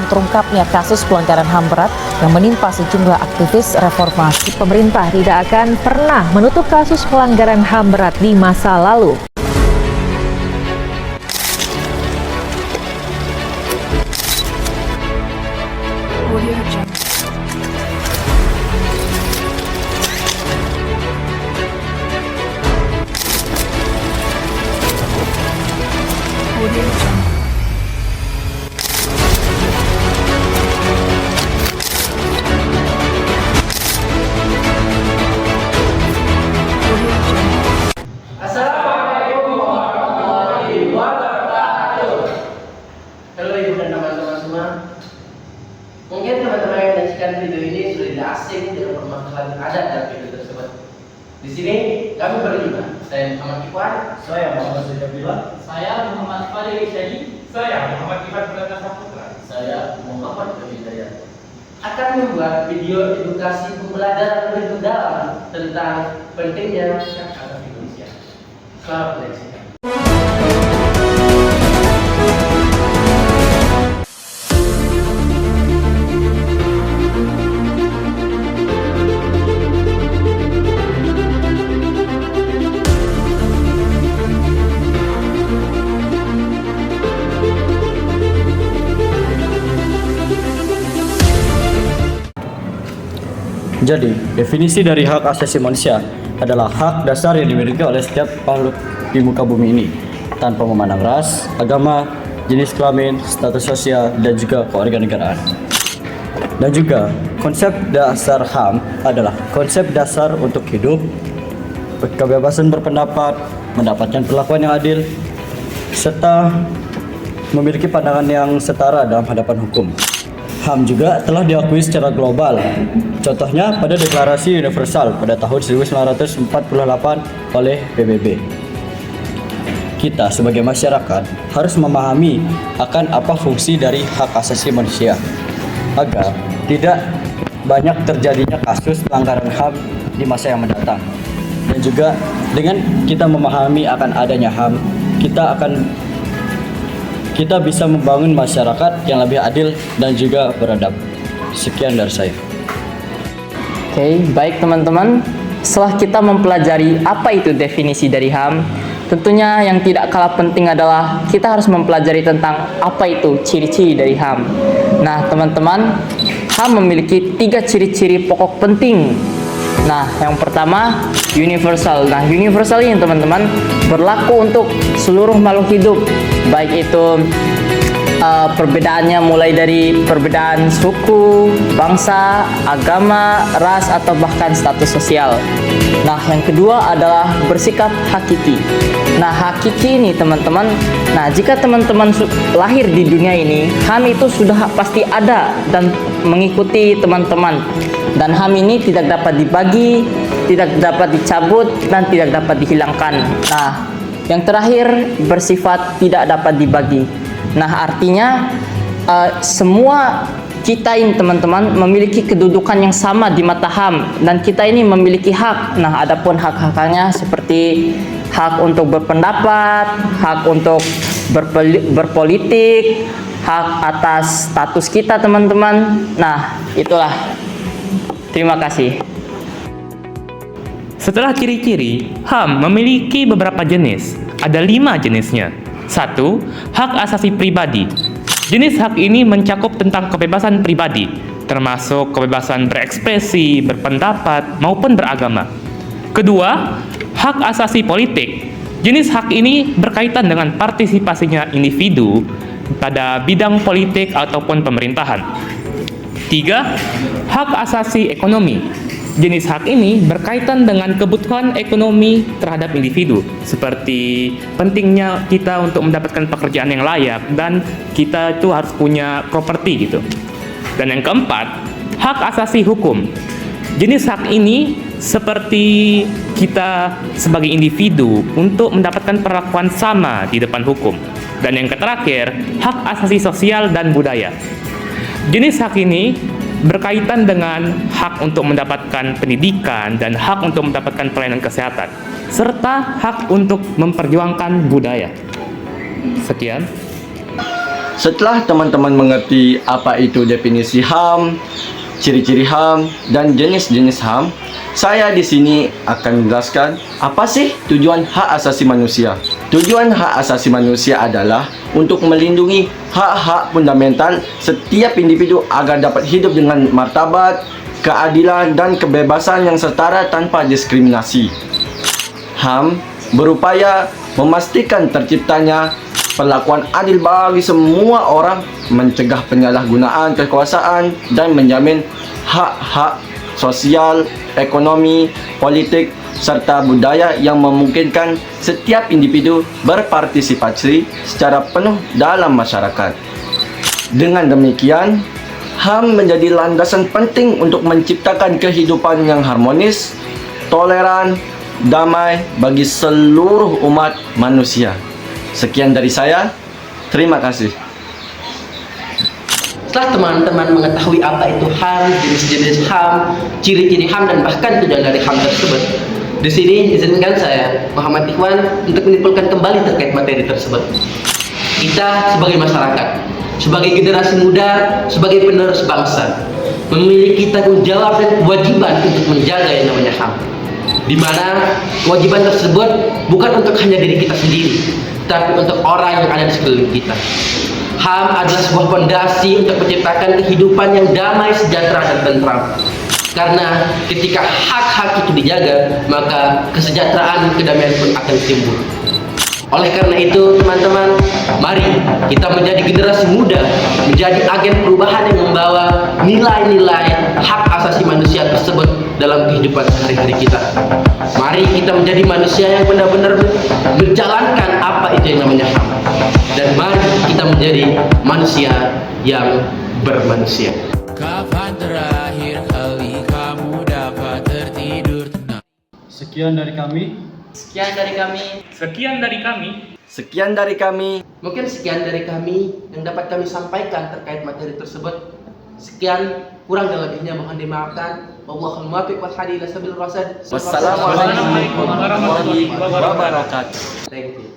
terungkapnya kasus pelanggaran HAM berat yang menimpa sejumlah aktivis reformasi. Pemerintah tidak akan pernah menutup kasus pelanggaran HAM berat di masa lalu. Assalamualaikum warahmatullahi wabarakatuh. Halo ibu dan teman-teman semua. Mungkin teman-teman yang menyaksikan video ini sudah tidak asing dengan permasalahan adat dalam video tersebut. Di sini kami berjumpa. Saya Muhammad Ikhwan, Saya Muhammad Sejabila. Saya Muhammad Fadil Syadi. Saya Muhammad Iman Perdana Saputra. saya Muhammad Hidayat akan membuat video edukasi pembelajaran lebih mendalam tentang pentingnya hak asasi manusia. Selamat menyaksikan. Jadi, definisi dari hak asasi manusia adalah hak dasar yang dimiliki oleh setiap makhluk di muka bumi ini, tanpa memandang ras, agama, jenis kelamin, status sosial, dan juga kewarganegaraan. Dan juga, konsep dasar HAM adalah konsep dasar untuk hidup, kebebasan berpendapat, mendapatkan perlakuan yang adil, serta memiliki pandangan yang setara dalam hadapan hukum. HAM juga telah diakui secara global. Contohnya pada Deklarasi Universal pada tahun 1948 oleh PBB. Kita sebagai masyarakat harus memahami akan apa fungsi dari hak asasi manusia agar tidak banyak terjadinya kasus pelanggaran HAM di masa yang mendatang. Dan juga dengan kita memahami akan adanya HAM, kita bisa membangun masyarakat yang lebih adil dan juga beradab. Sekian dari saya. Oke, baik teman-teman. Setelah kita mempelajari apa itu definisi dari HAM, tentunya yang tidak kalah penting adalah kita harus mempelajari tentang apa itu ciri-ciri dari HAM. Nah, teman-teman, HAM memiliki 3 ciri-ciri pokok penting. Nah, yang pertama, universal. Nah, universal ini teman-teman berlaku untuk seluruh makhluk hidup, baik itu perbedaannya mulai dari perbedaan suku, bangsa, agama, ras, atau bahkan status sosial. Nah, yang kedua adalah bersikap hakiki. Nah, hakiki ini teman-teman, nah jika teman-teman lahir di dunia ini, HAM itu sudah pasti ada dan mengikuti teman-teman. Dan HAM ini tidak dapat dibagi, tidak dapat dicabut, dan tidak dapat dihilangkan. Nah, yang terakhir bersifat tidak dapat dibagi. Nah, artinya semua kita ini teman-teman memiliki kedudukan yang sama di mata HAM, dan kita ini memiliki hak. Nah, adapun hak-haknya seperti hak untuk berpendapat, hak untuk berpolitik, hak atas status kita teman-teman. Nah, itulah. Terima kasih. Setelah ciri-ciri, HAM memiliki beberapa jenis. Ada 5 jenisnya. 1. Hak asasi pribadi. Jenis hak ini mencakup tentang kebebasan pribadi, termasuk kebebasan berekspresi, berpendapat, maupun beragama. Kedua, hak asasi politik. Jenis hak ini berkaitan dengan partisipasinya individu pada bidang politik ataupun pemerintahan. 3. Hak asasi ekonomi. Jenis hak ini berkaitan dengan kebutuhan ekonomi terhadap individu, seperti pentingnya kita untuk mendapatkan pekerjaan yang layak dan kita itu harus punya properti gitu. Dan yang keempat, hak asasi hukum. Jenis hak ini seperti kita sebagai individu untuk mendapatkan perlakuan sama di depan hukum. Dan yang terakhir, hak asasi sosial dan budaya. Jenis hak ini berkaitan dengan hak untuk mendapatkan pendidikan dan hak untuk mendapatkan pelayanan kesehatan, serta hak untuk memperjuangkan budaya. Sekian. Setelah teman-teman mengerti apa itu definisi HAM, ciri-ciri HAM, dan jenis-jenis HAM, saya di sini akan menjelaskan apa sih tujuan hak asasi manusia. Tujuan hak asasi manusia adalah untuk melindungi hak-hak fundamental setiap individu agar dapat hidup dengan martabat, keadilan, dan kebebasan yang setara tanpa diskriminasi. HAM berupaya memastikan terciptanya perlakuan adil bagi semua orang, mencegah penyalahgunaan kekuasaan, dan menjamin hak-hak sosial, ekonomi, politik, serta budaya yang memungkinkan setiap individu berpartisipasi secara penuh dalam masyarakat. Dengan demikian, HAM menjadi landasan penting untuk menciptakan kehidupan yang harmonis, toleran, damai bagi seluruh umat manusia. Sekian dari saya, terima kasih. Setelah teman-teman mengetahui apa itu HAM, jenis-jenis HAM, ciri-ciri HAM, dan bahkan tujuan dari HAM tersebut, di sini izinkan saya, Muhammad Ikhwan, untuk menyimpulkan kembali terkait materi tersebut. Kita sebagai masyarakat, sebagai generasi muda, sebagai penerus bangsa, memiliki tanggung jawab dan kewajiban untuk menjaga yang namanya HAM. Di mana kewajiban tersebut bukan untuk hanya diri kita sendiri, tapi untuk orang yang ada di sekeliling kita. HAM adalah sebuah fondasi untuk menciptakan kehidupan yang damai, sejahtera, dan tentram. Karena ketika hak-hak itu dijaga, maka kesejahteraan dan kedamaian pun akan timbul. Oleh karena itu, teman-teman, mari kita menjadi generasi muda, menjadi agen perubahan yang membawa nilai-nilai hak asasi manusia tersebut dalam kehidupan sehari-hari kita. Mari kita menjadi manusia yang benar-benar menjalankan apa itu yang namanya HAM. Dan mari kita menjadi manusia yang bermanusia. Kapan terakhir kali kamu dapat tertidur tenang? Sekian dari kami. Sekian dari kami. Sekian dari kami. Sekian dari kami. Mungkin sekian dari kami yang dapat kami sampaikan terkait materi tersebut. Sekian, kurang dan lebihnya mohon dimaafkan. Wallahul muwaffiq wal hadi ila sabil rasyad. Wassalamualaikum warahmatullahi wabarakatuh. Thank you.